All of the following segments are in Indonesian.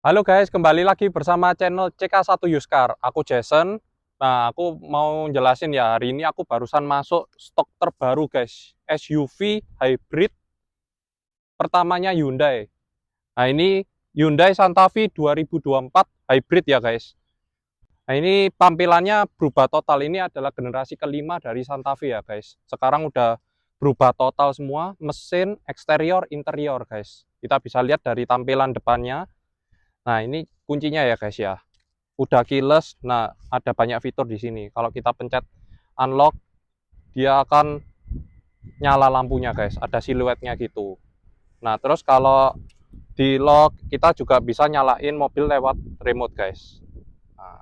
Halo guys, kembali lagi bersama channel CK1 Yuskar. Aku Jason. Nah, aku mau jelasin ya, hari ini aku barusan masuk stok terbaru guys. SUV hybrid pertamanya Hyundai. Nah, ini Hyundai Santa Fe 2024 hybrid ya guys. Nah, ini tampilannya berubah total. Ini adalah generasi kelima dari Santa Fe ya guys. Sekarang udah berubah total semua, mesin, eksterior, interior guys. Kita bisa lihat dari tampilan depannya. Nah, ini kuncinya ya guys ya. Udah keyless. Nah, ada banyak fitur di sini. Kalau kita pencet unlock, dia akan nyala lampunya guys. Ada siluetnya gitu. Nah, terus kalau di lock, kita juga bisa nyalain mobil lewat remote guys. Nah,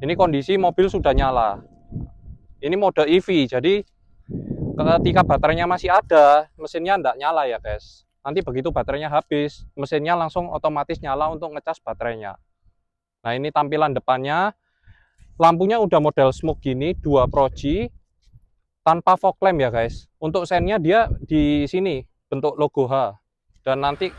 ini kondisi mobil sudah nyala. Ini mode EV, jadi ketika baterainya masih ada, mesinnya tidak nyala ya guys. Nanti begitu baterainya habis, mesinnya langsung otomatis nyala untuk ngecas baterainya. Nah, ini tampilan depannya. Lampunya udah model smoke gini, 2 proji, tanpa fog lamp ya guys. Untuk sennya dia di sini, bentuk logo H. Dan nanti,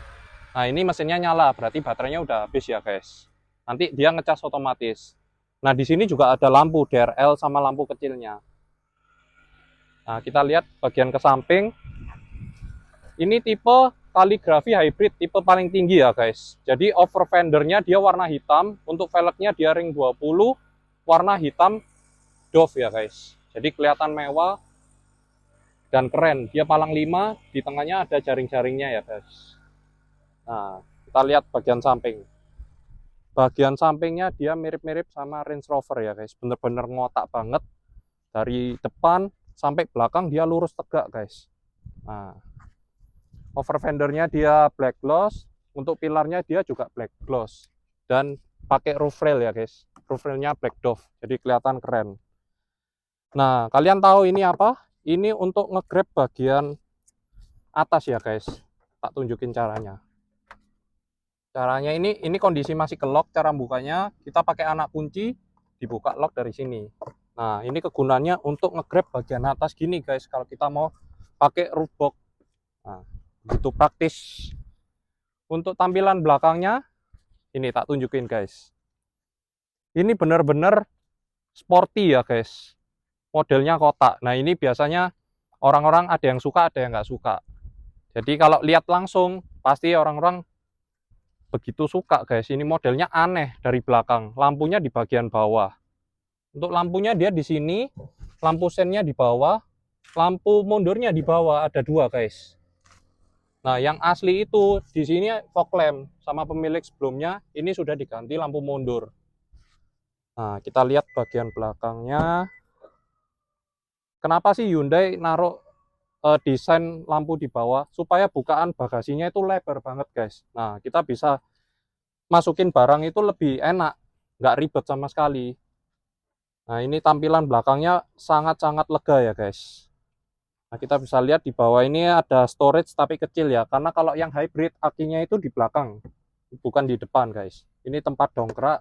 nah ini mesinnya nyala, berarti baterainya udah habis ya guys. Nanti dia ngecas otomatis. Nah di sini juga ada lampu DRL sama lampu kecilnya. Nah kita lihat bagian ke samping, ini tipe kaligrafi hybrid, tipe paling tinggi ya guys. Jadi over fendernya dia warna hitam, untuk velgnya dia ring 20, warna hitam Dove ya guys. Jadi kelihatan mewah dan keren. Dia palang 5, di tengahnya ada jaring-jaringnya ya guys. Nah, kita lihat bagian samping. Bagian sampingnya dia mirip-mirip sama Range Rover ya guys. Bener-bener ngotak banget. Dari depan sampai belakang dia lurus tegak guys. Nah, over fendernya dia black gloss. Untuk pilarnya dia juga black gloss. Dan pakai roof rail ya guys. Roof railnya black Dove. Jadi kelihatan keren. Nah, kalian tahu ini apa? Ini untuk nge-grab bagian atas ya guys. Tak tunjukin caranya. Caranya ini kondisi masih ke lock, cara bukanya kita pakai anak kunci, dibuka lock dari sini. Nah, ini kegunaannya untuk nge-grab bagian atas gini guys, kalau kita mau pakai roof box. Nah, begitu praktis. Untuk tampilan belakangnya, ini tak tunjukin guys. Ini benar-benar sporty ya guys. Modelnya kotak. Nah, ini biasanya orang-orang ada yang suka, ada yang nggak suka. Jadi kalau lihat langsung, pasti orang-orang begitu suka guys. Ini modelnya aneh dari belakang. Lampunya di bagian bawah. Untuk lampunya dia di sini, lampu sennya di bawah, lampu mundurnya di bawah ada 2 guys. Nah, yang asli itu di sini fog lamp, sama pemilik sebelumnya ini sudah diganti lampu mundur. Nah, kita lihat bagian belakangnya. Kenapa sih Hyundai naruh desain lampu di bawah? Supaya bukaan bagasinya itu lebar banget guys. Nah, kita bisa masukin barang itu lebih enak, nggak ribet sama sekali. Nah, ini tampilan belakangnya sangat-sangat lega ya guys. Nah, kita bisa lihat di bawah ini ada storage tapi kecil ya, karena kalau yang hybrid akinya itu di belakang, bukan di depan guys. Ini tempat dongkrak.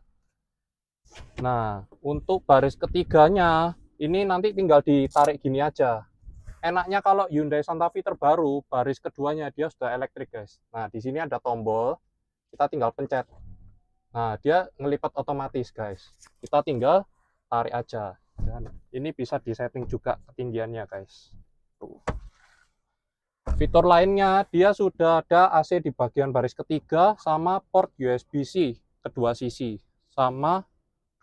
Nah, untuk baris ketiganya, ini nanti tinggal ditarik gini aja. Enaknya kalau Hyundai Santa Fe terbaru, baris keduanya dia sudah elektrik guys. Nah, di sini ada tombol, kita tinggal pencet. Nah, dia ngelipat otomatis guys. Kita tinggal tarik aja. Dan ini bisa disetting juga ketinggiannya guys. Tuh. Fitur lainnya, dia sudah ada AC di bagian baris ketiga sama port USB-C kedua sisi. Sama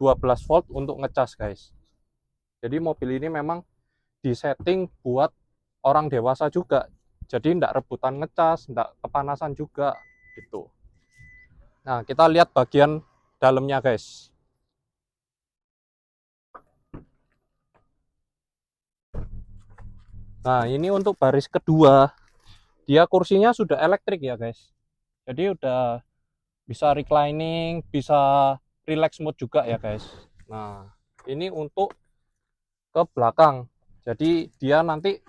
12 volt untuk ngecas guys. Jadi mobil ini memang disetting buat orang dewasa juga. Jadi tidak rebutan ngecas, tidak kepanasan juga gitu. Nah, kita lihat bagian dalamnya guys. Nah, ini untuk baris kedua, dia kursinya sudah elektrik ya guys. Jadi udah bisa reclining, bisa relax mode juga ya guys. Nah, ini untuk ke belakang. Jadi dia nanti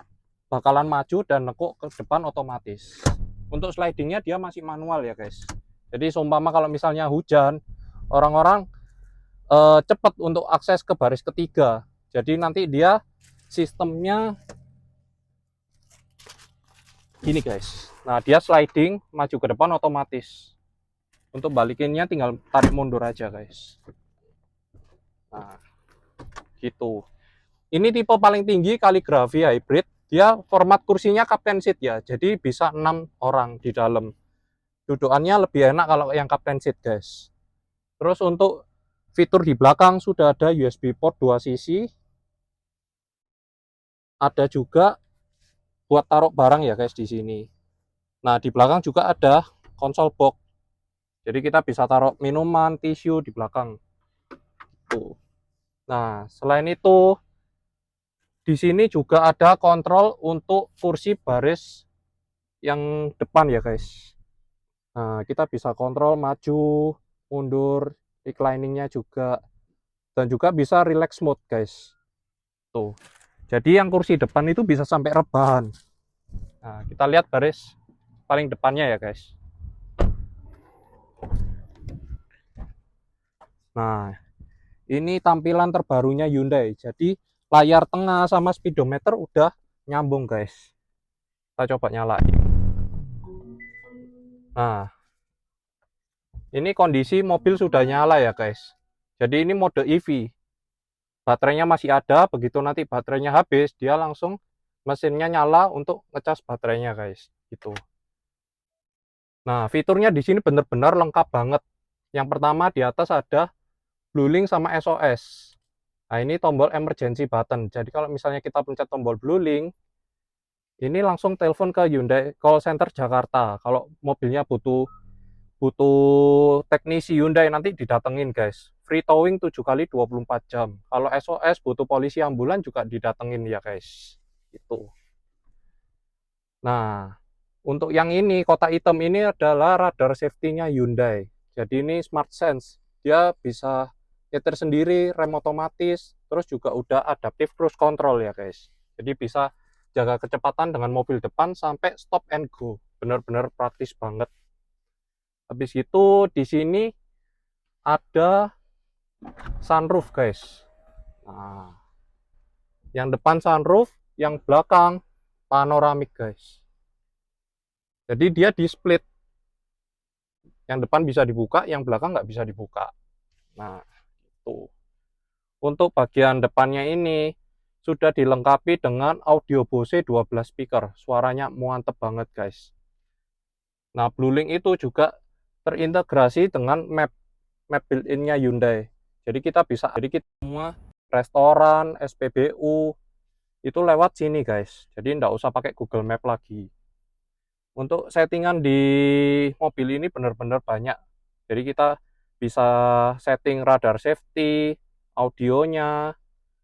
bakalan maju dan nekuk ke depan otomatis. Untuk slidingnya dia masih manual ya guys. Jadi seumpama kalau misalnya hujan, orang-orang cepat untuk akses ke baris ketiga. Jadi nanti dia sistemnya gini guys. Nah, dia sliding maju ke depan otomatis. Untuk balikinnya tinggal tarik mundur aja guys. Nah, gitu. Ini tipe paling tinggi kaligrafi hybrid. Dia format kursinya captain seat ya. Jadi bisa 6 orang di dalam. Dudukannya lebih enak kalau yang captain seat guys. Terus untuk fitur di belakang sudah ada USB port 2 sisi. Ada juga buat taruh barang ya guys di sini. Nah, di belakang juga ada konsol box. Jadi kita bisa taruh minuman, tisu di belakang. Tuh. Nah, selain itu di sini juga ada kontrol untuk kursi baris yang depan ya guys. Nah, kita bisa kontrol maju, mundur, recliningnya juga. Dan juga bisa relax mode guys. Tuh. Jadi yang kursi depan itu bisa sampai rebahan. Nah, kita lihat baris paling depannya ya guys. Nah, ini tampilan terbarunya Hyundai. Jadi layar tengah sama speedometer udah nyambung guys. Kita coba nyalain. Nah, ini kondisi mobil sudah nyala ya guys. Jadi ini mode EV. Baterainya masih ada, begitu nanti baterainya habis, dia langsung mesinnya nyala untuk ngecas baterainya guys. Gitu. Nah, fiturnya di sini benar-benar lengkap banget. Yang pertama di atas ada BlueLink sama SOS. Nah, ini tombol emergency button. Jadi kalau misalnya kita pencet tombol BlueLink, ini langsung telepon ke Hyundai call center Jakarta. Kalau mobilnya butuh teknisi Hyundai nanti didatengin guys. Free towing 7 kali 24 jam. Kalau SOS butuh polisi ambulan juga didatengin ya guys. Itu. Nah, untuk yang ini kotak hitam ini adalah radar safety-nya Hyundai. Jadi ini Smart Sense. Dia bisa nyetir sendiri, rem otomatis, terus juga udah adaptive cruise control ya guys. Jadi bisa jaga kecepatan dengan mobil depan sampai stop and go. Benar-benar praktis banget. Habis itu di sini ada sunroof guys. Nah, yang depan sunroof, yang belakang panoramik guys. Jadi dia di split. Yang depan bisa dibuka, yang belakang nggak bisa dibuka. Nah, itu. Untuk bagian depannya ini sudah dilengkapi dengan audio Bose 12 speaker. Suaranya mantep banget guys. Nah, BlueLink itu juga terintegrasi dengan map built-in-nya Hyundai. Jadi kita semua restoran, SPBU itu lewat sini guys. Jadi nggak usah pakai Google Map lagi. Untuk settingan di mobil ini benar-benar banyak. Jadi kita bisa setting radar safety, audionya,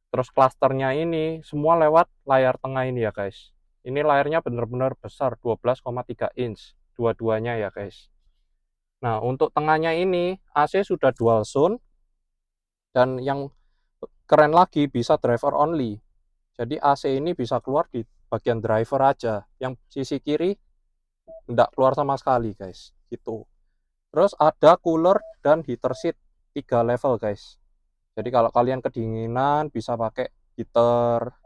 terus klasternya ini semua lewat layar tengah ini ya guys. Ini layarnya benar-benar besar, 12,3 inch dua-duanya ya guys. Nah, untuk tengahnya ini AC sudah dual zone dan yang keren lagi bisa driver only. Jadi AC ini bisa keluar di bagian driver aja. Yang sisi kiri enggak keluar sama sekali guys. Gitu. Terus ada cooler dan heater seat 3 level guys. Jadi kalau kalian kedinginan bisa pakai heater.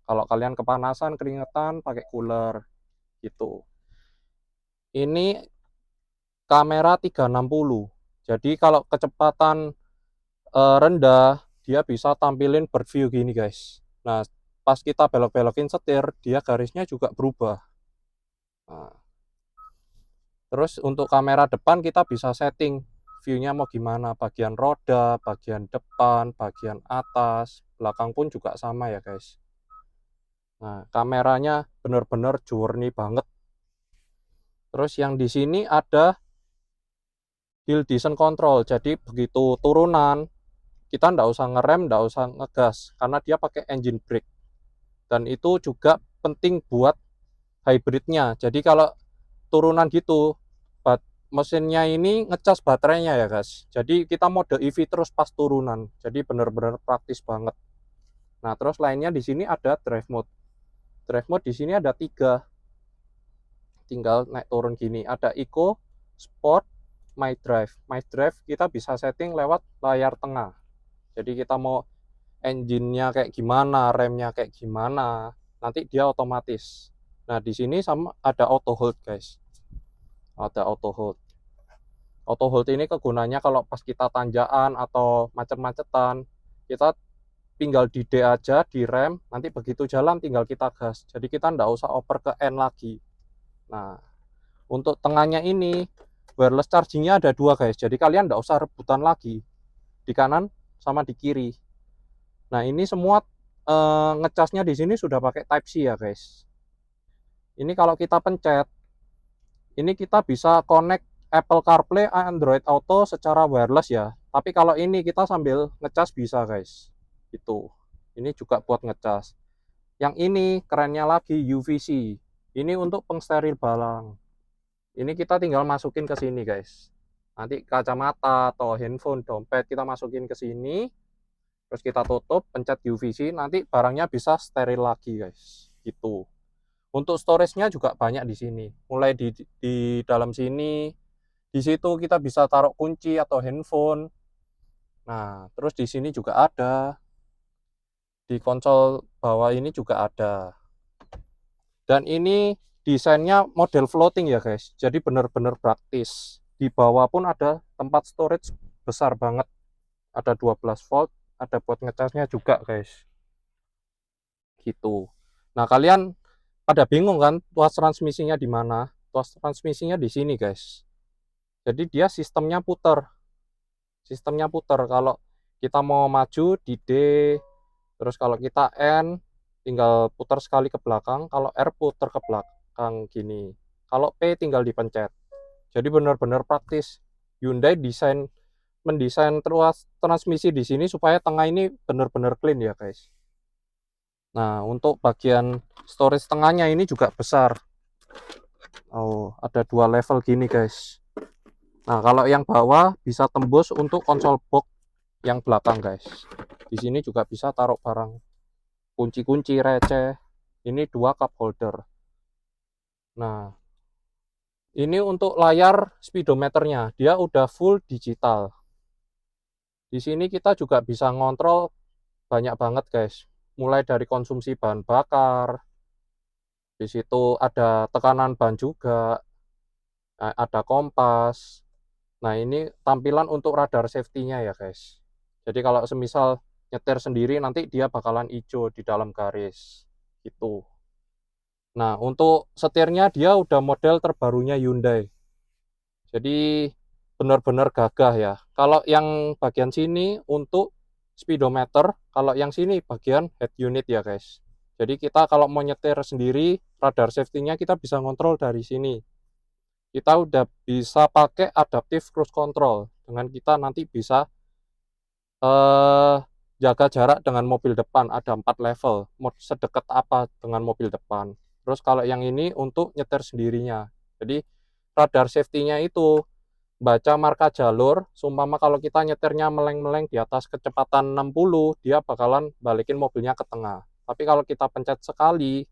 Kalau kalian kepanasan, keringetan pakai cooler gitu. Ini kamera 360. Jadi kalau kecepatan rendah, dia bisa tampilin bird view gini guys. Nah, pas kita belok-belokin setir, dia garisnya juga berubah. Nah, terus untuk kamera depan kita bisa setting view-nya mau gimana, bagian roda, bagian depan, bagian atas, belakang pun juga sama ya guys. Nah, kameranya bener-bener journey banget. Terus yang di sini ada hill descent control. Jadi begitu turunan kita nggak usah ngerem, nggak usah ngegas karena dia pakai engine brake. Dan itu juga penting buat hybridnya. Jadi kalau turunan gitu, mesinnya ini ngecas baterainya ya guys. Jadi kita mode EV terus pas turunan. Jadi bener-bener praktis banget. Nah terus lainnya di sini ada drive mode. Drive mode di sini ada 3. Tinggal naik turun gini. Ada Eco, Sport, My Drive. My Drive kita bisa setting lewat layar tengah. Jadi kita mau engine-nya kayak gimana, remnya kayak gimana, nanti dia otomatis. Nah di sini sama ada auto hold guys. Ada auto hold. Auto hold ini kegunaannya kalau pas kita tanjakan atau macet-macetan, kita tinggal di D aja, di rem, nanti begitu jalan tinggal kita gas. Jadi kita nggak usah oper ke N lagi. Nah, untuk tengahnya ini wireless chargingnya ada dua guys. Jadi kalian nggak usah rebutan lagi di kanan sama di kiri. Nah, ini semua ngecasnya di sini sudah pakai Type C ya guys. Ini kalau kita pencet, ini kita bisa connect Apple CarPlay, Android Auto secara wireless ya. Tapi kalau ini kita sambil ngecas bisa guys. Itu. Ini juga buat ngecas. Yang ini kerennya lagi UVC. Ini untuk pengsteril balang. Ini kita tinggal masukin ke sini guys. Nanti kacamata atau handphone, dompet kita masukin ke sini. Terus kita tutup, pencet UVC, nanti barangnya bisa steril lagi guys. Gitu. Untuk storage-nya juga banyak di sini. Mulai di dalam sini, di situ kita bisa taruh kunci atau handphone. Nah, terus di sini juga ada. Di konsol bawah ini juga ada. Dan ini desainnya model floating ya guys. Jadi benar-benar praktis. Di bawah pun ada tempat storage besar banget. Ada 12 volt, ada buat ngecasnya juga guys. Gitu. Nah, kalian pada bingung kan tuas transmisinya di mana? Tuas transmisinya di sini guys. Jadi dia sistemnya putar. Sistemnya putar. Kalau kita mau maju di D, terus kalau kita N tinggal putar sekali ke belakang, kalau R putar ke belakang gini. Kalau P tinggal dipencet. Jadi benar-benar praktis. Hyundai mendesain tuas transmisi di sini supaya tengah ini benar-benar clean ya guys. Nah, untuk bagian storage tengahnya ini juga besar. Oh, ada dua level gini guys. Nah, kalau yang bawah bisa tembus untuk konsol box yang belakang guys. Di sini juga bisa taruh barang kunci-kunci receh. Ini dua cup holder. Nah, ini untuk layar speedometernya, dia udah full digital. Di sini kita juga bisa ngontrol banyak banget guys. Mulai dari konsumsi bahan bakar, di situ ada tekanan ban juga, ada kompas. Nah, ini tampilan untuk radar safety-nya ya guys. Jadi kalau semisal nyetir sendiri nanti dia bakalan hijau di dalam garis gitu. Nah, untuk setirnya dia udah model terbarunya Hyundai. Jadi benar-benar gagah ya. Kalau yang bagian sini untuk speedometer, kalau yang sini bagian head unit ya guys. Jadi kita kalau mau nyetir sendiri, radar safety-nya kita bisa ngontrol dari sini. Kita udah bisa pakai adaptive cruise control. Dengan kita nanti bisa jaga jarak dengan mobil depan, ada 4 level, sedekat apa dengan mobil depan. Terus kalau yang ini untuk nyetir sendirinya. Jadi radar safety-nya itu baca marka jalur, seumpama kalau kita nyetirnya meleng-meleng di atas kecepatan 60, dia bakalan balikin mobilnya ke tengah. Tapi kalau kita pencet sekali,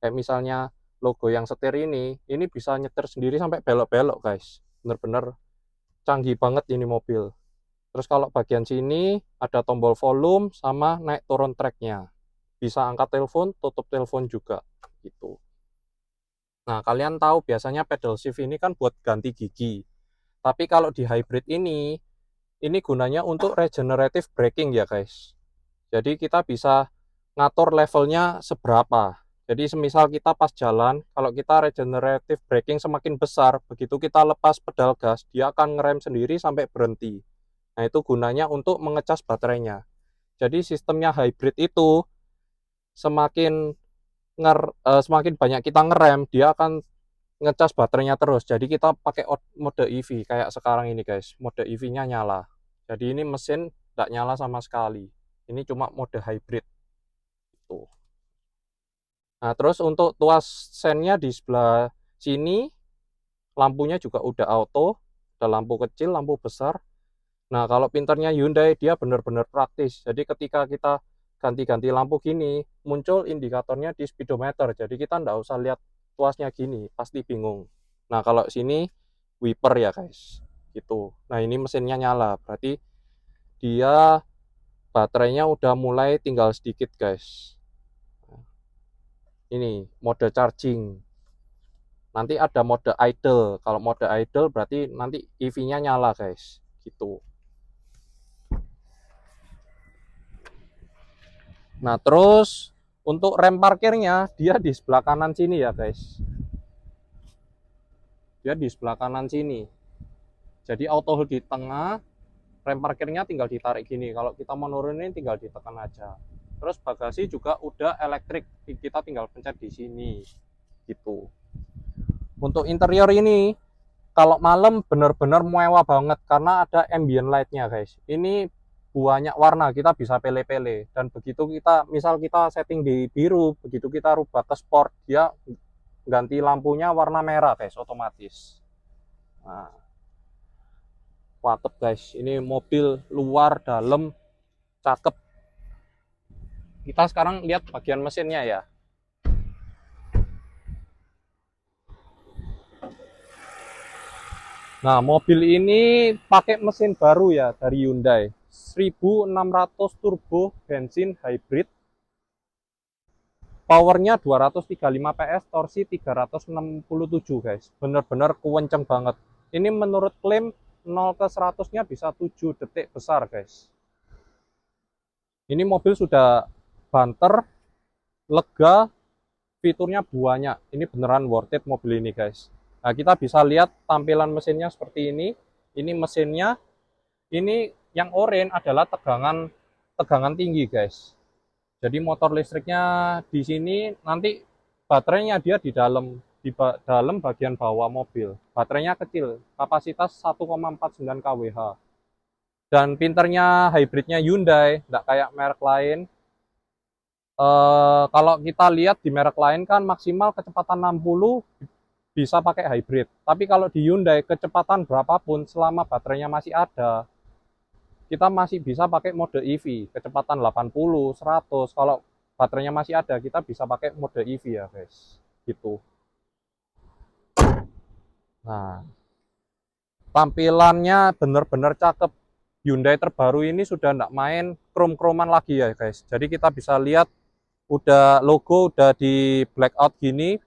kayak misalnya logo yang setir ini bisa nyetir sendiri sampai belok-belok guys. Bener-bener canggih banget ini mobil. Terus kalau bagian sini ada tombol volume sama naik turun tracknya. Bisa angkat telepon, tutup telepon juga gitu. Nah, kalian tahu biasanya pedal shift ini kan buat ganti gigi. Tapi kalau di hybrid ini gunanya untuk regenerative braking ya guys. Jadi kita bisa ngatur levelnya seberapa. Jadi semisal kita pas jalan, kalau kita regenerative braking semakin besar, begitu kita lepas pedal gas, dia akan ngerem sendiri sampai berhenti. Nah, itu gunanya untuk mengecas baterainya. Jadi sistemnya hybrid itu semakin semakin banyak kita ngerem, dia akan ngecas baterainya terus. Jadi kita pakai mode EV kayak sekarang ini guys. Mode EV-nya nyala. Jadi ini mesin tidak nyala sama sekali. Ini cuma mode hybrid. Tuh. Nah, terus untuk tuas sennya di sebelah sini, lampunya juga udah auto. Ada lampu kecil, lampu besar. Nah, kalau pinternya Hyundai, dia benar-benar praktis. Jadi ketika kita ganti-ganti lampu gini, muncul indikatornya di speedometer. Jadi kita nggak usah lihat tuasnya gini, pasti bingung. Nah, kalau sini wiper ya guys, gitu. Nah, ini mesinnya nyala, berarti dia baterainya udah mulai tinggal sedikit guys. Ini mode charging. Nanti ada mode idle. Kalau mode idle berarti nanti EV-nya nyala guys, gitu. Nah terus untuk rem parkirnya dia di sebelah kanan sini ya guys. Dia di sebelah kanan sini. Jadi auto hold di tengah, rem parkirnya tinggal ditarik gini. Kalau kita mau nurunin tinggal ditekan aja. Terus bagasi juga udah elektrik, kita tinggal pencet di sini gitu. Untuk interior ini kalau malam bener-bener mewah banget karena ada ambient lightnya guys. Ini banyak warna, kita bisa pilih-pilih. Dan begitu kita misal kita setting di biru, begitu kita rubah ke sport, dia ganti lampunya warna merah guys, otomatis. Nah, mantep guys, ini mobil luar dalam cakep. Kita sekarang lihat bagian mesinnya ya. Nah, mobil ini pakai mesin baru ya dari Hyundai. 1600 turbo bensin hybrid. Powernya 235 PS, torsi 367 guys. Bener-bener kenceng banget. Ini menurut klaim 0 ke 100-nya bisa 7 detik besar guys. Ini mobil sudah banter, lega, fiturnya banyak. Ini beneran worth it mobil ini guys. Nah, kita bisa lihat tampilan mesinnya seperti ini. Ini mesinnya. Ini yang oranye adalah tegangan tinggi guys. Jadi motor listriknya di sini, nanti baterainya dia di dalam bagian bawah mobil. Baterainya kecil, kapasitas 1,49 kWh. Dan pinternya hybridnya Hyundai, nggak kayak merek lain. Kalau kita lihat di merek lain kan maksimal kecepatan 60 bisa pakai hybrid. Tapi kalau di Hyundai kecepatan berapapun selama baterainya masih ada, kita masih bisa pakai mode EV, kecepatan 80, 100. Kalau baterainya masih ada, kita bisa pakai mode EV ya guys. Gitu. Nah, tampilannya bener-bener cakep. Hyundai terbaru ini sudah nggak main krom-kroman lagi ya guys. Jadi kita bisa lihat udah logo udah di blackout gini,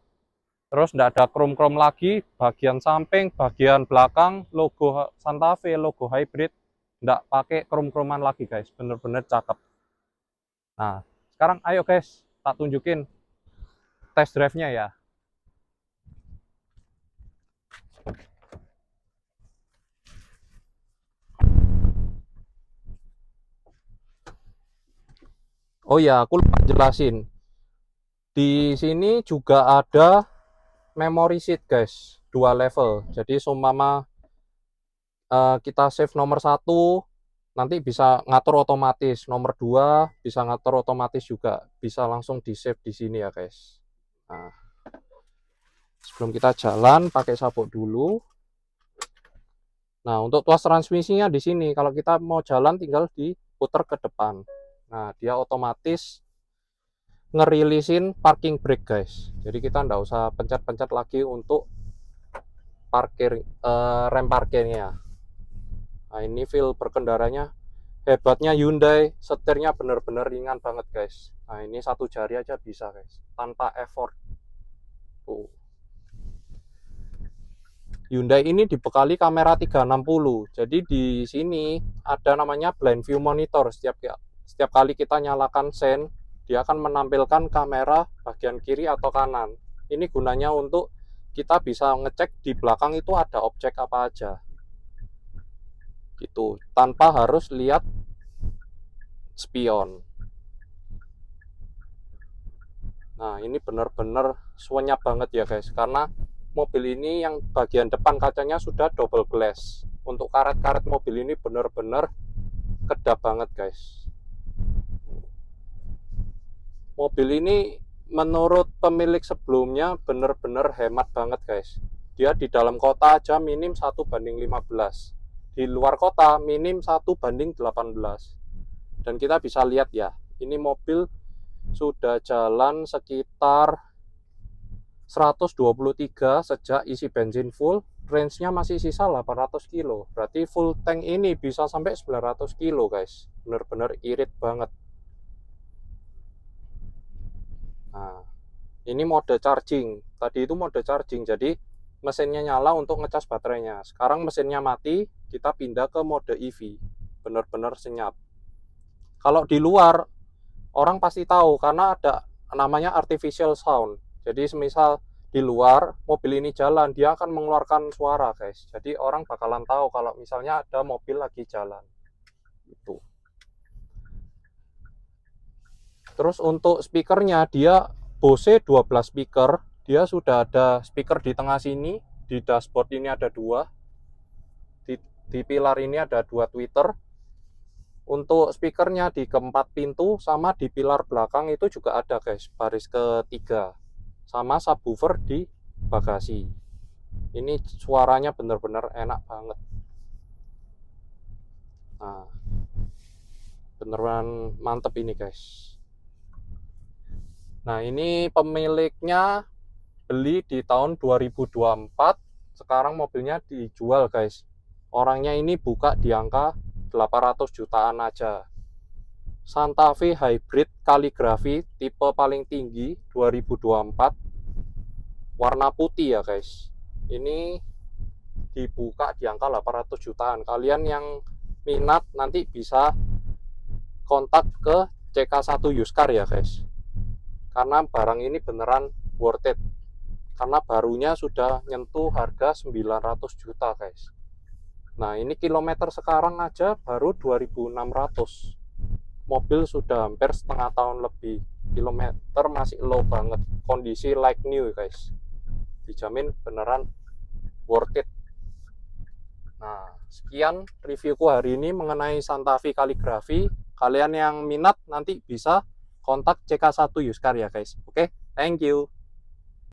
terus nggak ada krom-krom lagi. Bagian samping, bagian belakang, logo Santa Fe, logo hybrid, nggak pakai krom-kroman lagi guys. Bener-bener cakep. Nah, sekarang ayo guys, tak tunjukin test drive-nya ya. Oh ya, aku lupa jelasin. Di sini juga ada memory seat guys, 2 level. Jadi seumpama kita save nomor 1, nanti bisa ngatur otomatis. Nomor 2 bisa ngatur otomatis juga. Bisa langsung di save di sini ya guys. Nah, sebelum kita jalan pakai sabuk dulu. Nah, untuk tuas transmisinya di sini. Kalau kita mau jalan tinggal diputar ke depan. Nah, dia otomatis ngerilisin parking brake guys. Jadi kita nggak usah pencet-pencet lagi untuk rem parkirnya. Nah, ini feel berkendaranya hebatnya Hyundai, setirnya bener-bener ringan banget guys. Nah, ini satu jari aja bisa guys, tanpa effort. Tuh. Hyundai ini dibekali kamera 360. Jadi di sini ada namanya blind view monitor. Setiap kali kita nyalakan sen, dia akan menampilkan kamera bagian kiri atau kanan. Ini gunanya untuk kita bisa ngecek di belakang itu ada objek apa aja. Gitu, tanpa harus lihat spion. Nah, ini benar-benar senyap banget ya guys, karena mobil ini yang bagian depan kacanya sudah double glass. Untuk karet-karet mobil ini benar-benar kedap banget guys. Mobil ini menurut pemilik sebelumnya benar-benar hemat banget guys. Dia di dalam kota aja minim 1:15. Di luar kota minim 1:18. Dan kita bisa lihat ya, ini mobil sudah jalan sekitar 123 sejak isi bensin full. Range-nya masih sisa 800 kilo. Berarti full tank ini bisa sampai 900 kilo guys. Bener-bener irit banget. Nah, ini mode charging. Tadi itu mode charging. Jadi mesinnya nyala untuk ngecas baterainya. Sekarang mesinnya mati, kita pindah ke mode EV, benar-benar senyap. Kalau di luar, orang pasti tahu karena ada namanya artificial sound. Jadi semisal di luar mobil ini jalan, dia akan mengeluarkan suara guys. Jadi orang bakalan tahu kalau misalnya ada mobil lagi jalan. Itu. Terus untuk speakernya, dia Bose 12 speaker. Dia sudah ada speaker di tengah sini, di dashboard ini ada 2, di pilar ini ada 2 tweeter. Untuk speakernya di keempat pintu sama di pilar belakang itu juga ada guys, baris ketiga, sama subwoofer di bagasi. Ini suaranya bener-bener enak banget. Nah, beneran mantep ini guys. Nah, ini pemiliknya beli di tahun 2024. Sekarang mobilnya dijual guys. Orangnya ini buka di angka 800 jutaan aja. Santa Fe Hybrid kaligrafi tipe paling tinggi 2024, warna putih ya guys. Ini dibuka di angka 800 jutaan. Kalian yang minat nanti bisa kontak ke CK1 Yuskar ya guys, karena barang ini beneran worth it, karena barunya sudah nyentuh harga 900 juta guys. Nah, ini kilometer sekarang aja baru 2600. Mobil sudah hampir setengah tahun lebih, kilometer masih low banget, kondisi like new guys. Dijamin beneran worth it. Nah, sekian reviewku hari ini mengenai Santa Fe kaligrafi. Kalian yang minat nanti bisa kontak CK1 Yuskar ya guys. Oke, thank you.